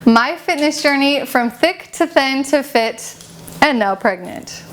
My fitness journey from thick to thin to fit and now pregnant.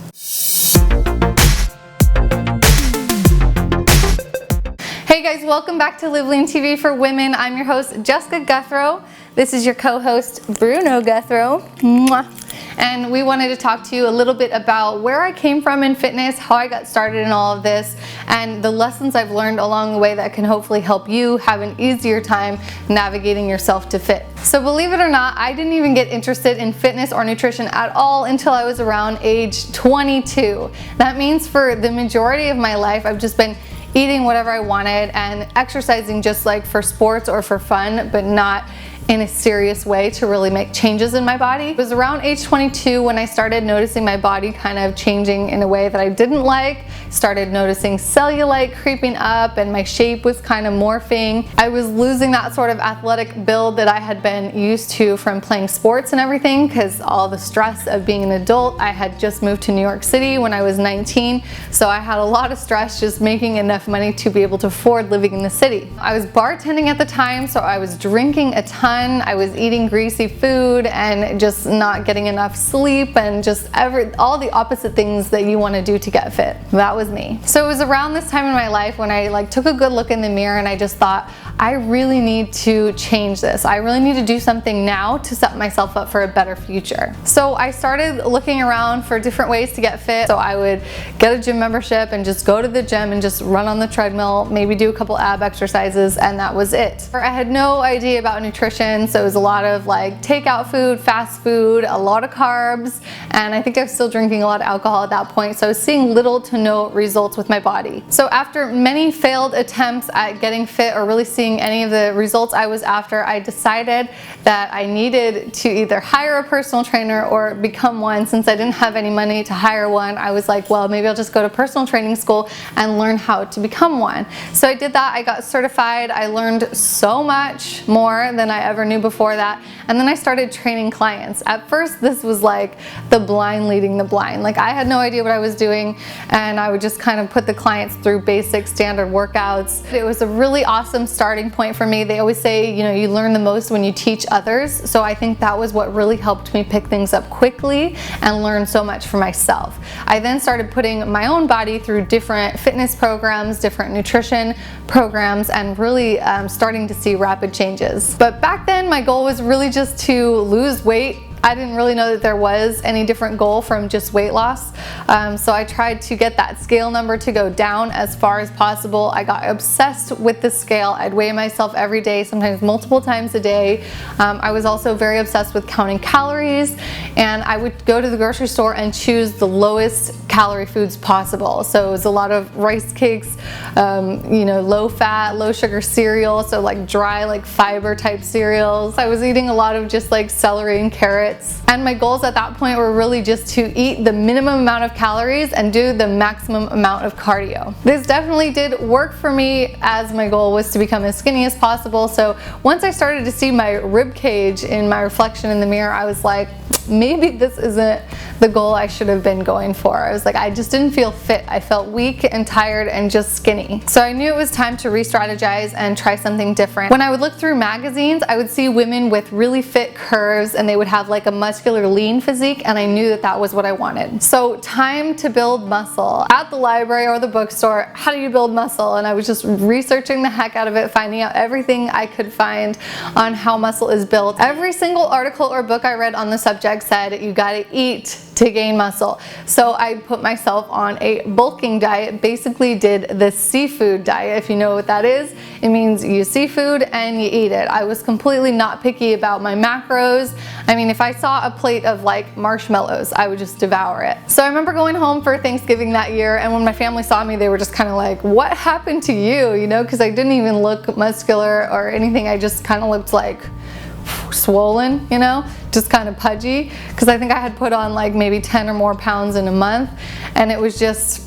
Hey guys, welcome back to LiveLeanTV for Women. I'm your host, Jessica Guthrow. This is your co-host, Bruno Guthrow. Mwah. And we wanted to talk to you a little bit about where I came from in fitness, how I got started in all of this, and the lessons I've learned along the way that can hopefully help you have an easier time navigating yourself to fit. So believe it or not, I didn't even get interested in fitness or nutrition at all until I was around age 22. That means for the majority of my life, I've just been eating whatever I wanted and exercising just like for sports or for fun, but not in a serious way to really make changes in my body. It was around age 22 when I started noticing my body kind of changing in a way that I didn't like, started noticing cellulite creeping up and my shape was kind of morphing. I was losing that sort of athletic build that I had been used to from playing sports and everything because all the stress of being an adult. I had just moved to New York City when I was 19, so I had a lot of stress just making enough money to be able to afford living in the city. I was bartending at the time, so I was drinking a ton. I was eating greasy food and just not getting enough sleep and just all the opposite things that you want to do to get fit. That was me. So it was around this time in my life when I took a good look in the mirror and I just thought, I really need to change this. I really need to do something now to set myself up for a better future. So I started looking around for different ways to get fit. So I would get a gym membership and just go to the gym and just run on the treadmill, maybe do a couple ab exercises, and that was it. I had no idea about nutrition, so it was a lot of like takeout food, fast food, a lot of carbs, and I think I was still drinking a lot of alcohol at that point, so I was seeing little to no results with my body. So after many failed attempts at getting fit or really seeing any of the results I was after, I decided that I needed to either hire a personal trainer or become one. Since I didn't have any money to hire one, I was like, well, maybe I'll just go to personal training school and learn how to become one. So I did that. I got certified. I learned so much more than I ever knew before that. And then I started training clients. At first, this was like the blind leading the blind. Like I had no idea what I was doing, and I would just kind of put the clients through basic standard workouts. It was a really awesome starting point for me. They always say, you learn the most when you teach others. So I think that was what really helped me pick things up quickly and learn so much for myself. I then started putting my own body through different fitness programs, different nutrition programs, and really starting to see rapid changes. But back then, my goal was really just to lose weight. I didn't really know that there was any different goal from just weight loss. So I tried to get that scale number to go down as far as possible. I got obsessed with the scale. I'd weigh myself every day, sometimes multiple times a day. I was also very obsessed with counting calories, and I would go to the grocery store and choose the lowest calorie foods possible. So it was a lot of rice cakes, low fat, low sugar cereal, so like dry, like fiber type cereals. I was eating a lot of just like celery and carrots. And my goals at that point were really just to eat the minimum amount of calories and do the maximum amount of cardio. This definitely did work for me, as my goal was to become as skinny as possible. So once I started to see my rib cage in my reflection in the mirror, I was like, maybe this isn't the goal I should have been going for. I was like, I just didn't feel fit. I felt weak and tired and just skinny. So I knew it was time to re-strategize and try something different. When I would look through magazines, I would see women with really fit curves and they would have like a muscular lean physique, and I knew that that was what I wanted. So time to build muscle. At the library or the bookstore, how do you build muscle? And I was just researching the heck out of it, finding out everything I could find on how muscle is built. Every single article or book I read on the subject said you gotta eat to gain muscle. So I put myself on a bulking diet, basically did the seafood diet. If you know what that is, it means you use seafood and you eat it. I was completely not picky about my macros. I mean, if I saw a plate of like marshmallows, I would just devour it. So I remember going home for Thanksgiving that year, and when my family saw me, they were just kind of like, what happened to you? Because I didn't even look muscular or anything. I just kind of looked like swollen, just kind of pudgy, because I think I had put on like maybe 10 or more pounds in a month, and it was just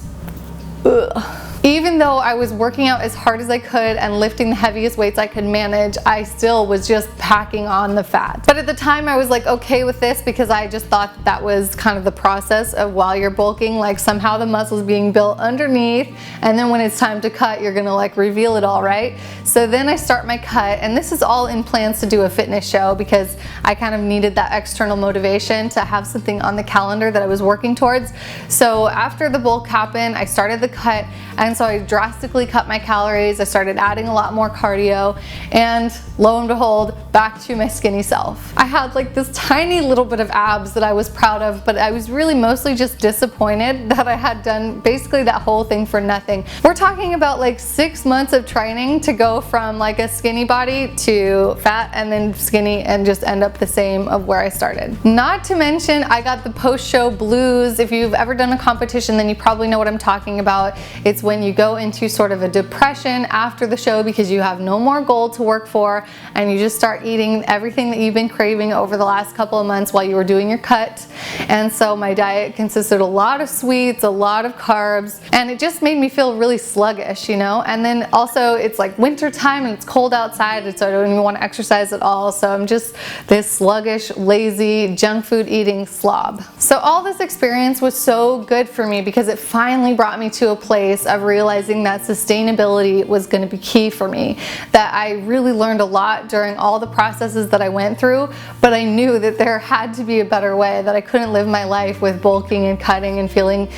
ugh. Even though I was working out as hard as I could and lifting the heaviest weights I could manage, I still was just packing on the fat. But at the time I was like okay with this because I just thought that was kind of the process of while you're bulking, like somehow the muscle's being built underneath, and then when it's time to cut, you're gonna like reveal it all, right? So then I start my cut, and this is all in plans to do a fitness show because I kind of needed that external motivation to have something on the calendar that I was working towards. So after the bulk happened, I started the cut, and so I drastically cut my calories. I started adding a lot more cardio, and lo and behold, back to my skinny self. I had like this tiny little bit of abs that I was proud of, but I was really mostly just disappointed that I had done basically that whole thing for nothing. We're talking about like 6 months of training to go from like a skinny body to fat and then skinny and just end up the same of where I started. Not to mention I got the post-show blues. If you've ever done a competition, then you probably know what I'm talking about. It's when you go into sort of a depression after the show because you have no more goal to work for and you just start eating everything that you've been craving over the last couple of months while you were doing your cut. And so my diet consisted of a lot of sweets, a lot of carbs, and it just made me feel really sluggish, you know? And then also it's like winter time and it's cold outside, and so I don't even want to exercise at all. So I'm just this sluggish, lazy, junk food eating slob. So all this experience was so good for me because it finally brought me to a place of realizing that sustainability was going to be key for me. That I really learned a lot during all the processes that I went through, but I knew that there had to be a better way, that I couldn't live my life with bulking and cutting and feeling,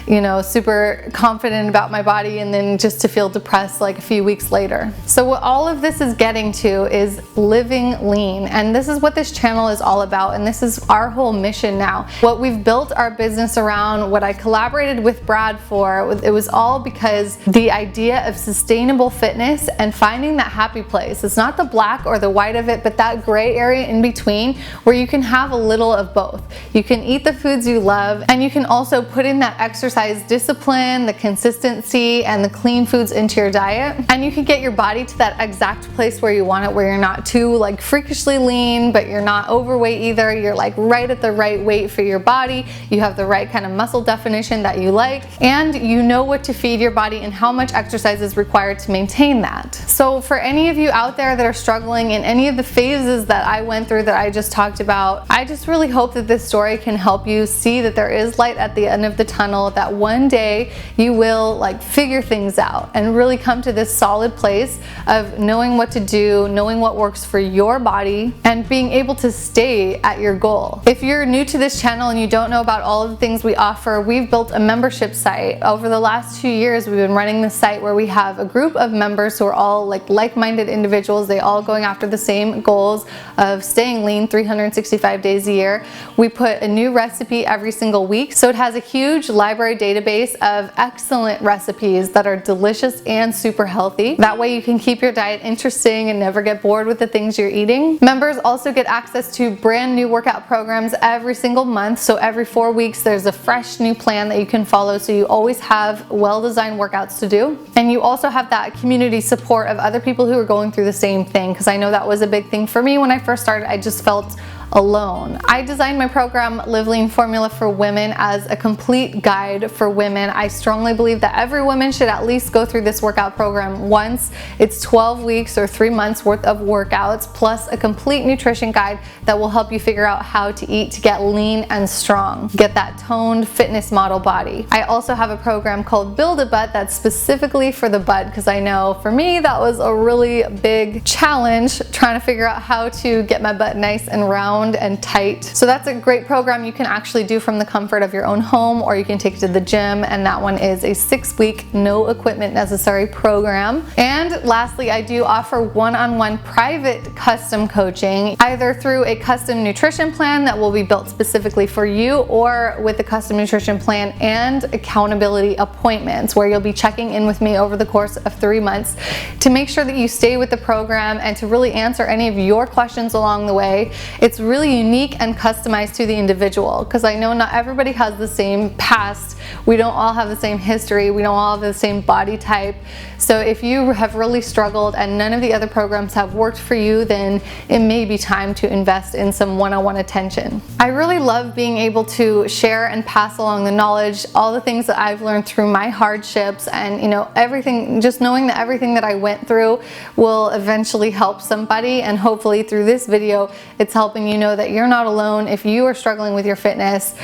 you know, super confident about my body and then just to feel depressed like a few weeks later. So what all of this is getting to is living lean, and this is what this channel is all about, and this is our whole mission now. What we've built our business around, what I collaborated with Brad for, it was all because the idea of sustainable fitness and finding that happy place. It's not the black or the white of it, but that gray area in between where you can have a little of both. You can eat the foods you love, and you can also put in that exercise discipline, the consistency, and the clean foods into your diet, and you can get your body to that exact place where you want it, where you're not too like freakishly lean, but you're not overweight either. You're like right at the right weight for your body. You have the right kind of muscle definition that you like, and you know what to feed your body and how much exercise is required to maintain that. So for any of you out there that are struggling in any of the phases that I went through that I just talked about, I just really hope that this story can help you see that there is light at the end of the tunnel, that one day you will like figure things out and really come to this solid place of knowing what to do, knowing what works for your body, and being able to stay at your goal. If you're new to this channel and you don't know about all of the things we offer, we've built a membership site. Over the last 2 years, we've been running this site where we have a group of members who are all like-minded individuals. They all going after the same goals of staying lean 365 days a year. We put a new recipe every single week, so it has a huge library database of excellent recipes that are delicious and super healthy. That way you can keep your diet interesting and never get bored with the things you're eating. Members also get access to brand new workout programs every single month, so every 4 weeks there's a fresh new plan that you can follow, so you always have well-designed workouts to do. And you also have that community support of other people who are going through the same thing, because I know that was a big thing for me when I first started. I just felt alone. I designed my program Live Lean Formula for Women as a complete guide for women. I strongly believe that every woman should at least go through this workout program once. It's 12 weeks or 3 months worth of workouts plus a complete nutrition guide that will help you figure out how to eat to get lean and strong, get that toned fitness model body. I also have a program called Build a Butt that's specifically for the butt, because I know for me that was a really big challenge trying to figure out how to get my butt nice and round and tight. So that's a great program you can actually do from the comfort of your own home, or you can take it to the gym, and that one is a 6-week no equipment necessary program. And lastly, I do offer one-on-one private custom coaching, either through a custom nutrition plan that will be built specifically for you, or with a custom nutrition plan and accountability appointments where you'll be checking in with me over the course of 3 months to make sure that you stay with the program and to really answer any of your questions along the way. It's really unique and customized to the individual, because I know not everybody has the same past. We don't all have the same history. We don't all have the same body type. So if you have really struggled and none of the other programs have worked for you, then it may be time to invest in some one-on-one attention. I really love being able to share and pass along the knowledge, all the things that I've learned through my hardships, and everything, just knowing that everything that I went through will eventually help somebody. And hopefully through this video, it's helping you know that you're not alone. If you are struggling with your fitness,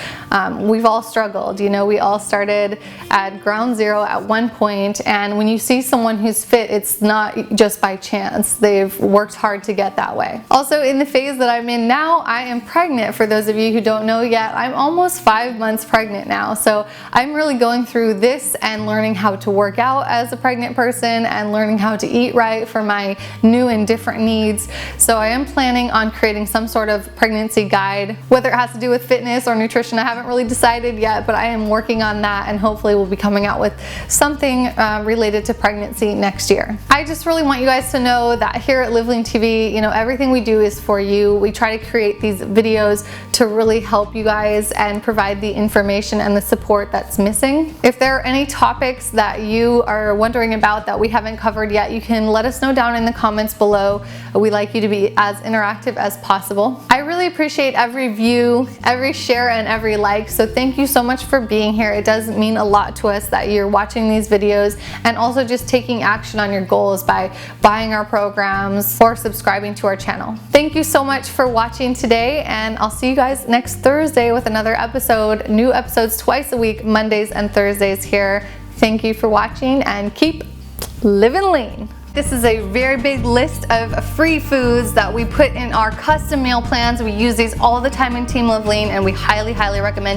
we've all struggled. We all started at ground zero at one point, and when you see someone who's fit, it's not just by chance. They've worked hard to get that way. Also, in the phase that I'm in now, I am pregnant. For those of you who don't know yet, I'm almost 5 months pregnant now. So I'm really going through this and learning how to work out as a pregnant person and learning how to eat right for my new and different needs. So I am planning on creating some sort of pregnancy guide, whether it has to do with fitness or nutrition. I haven't really decided yet, but I am working on that, and hopefully we'll be coming out with something related to pregnancy next year. I just really want you guys to know that here at LiveLeanTV, everything we do is for you. We try to create these videos to really help you guys and provide the information and the support that's missing. If there are any topics that you are wondering about that we haven't covered yet, you can let us know down in the comments below. We like you to be as interactive as possible. I really appreciate every view, every share, and every like, so thank you so much for being here. It does mean a lot to us that you're watching these videos and also just taking action on your goals by buying our programs or subscribing to our channel. Thank you so much for watching today, and I'll see you guys next Thursday with another episode. New episodes twice a week, Mondays and Thursdays here. Thank you for watching, and keep living lean. This is a very big list of free foods that we put in our custom meal plans. We use these all the time in Team Live Lean, and we highly recommend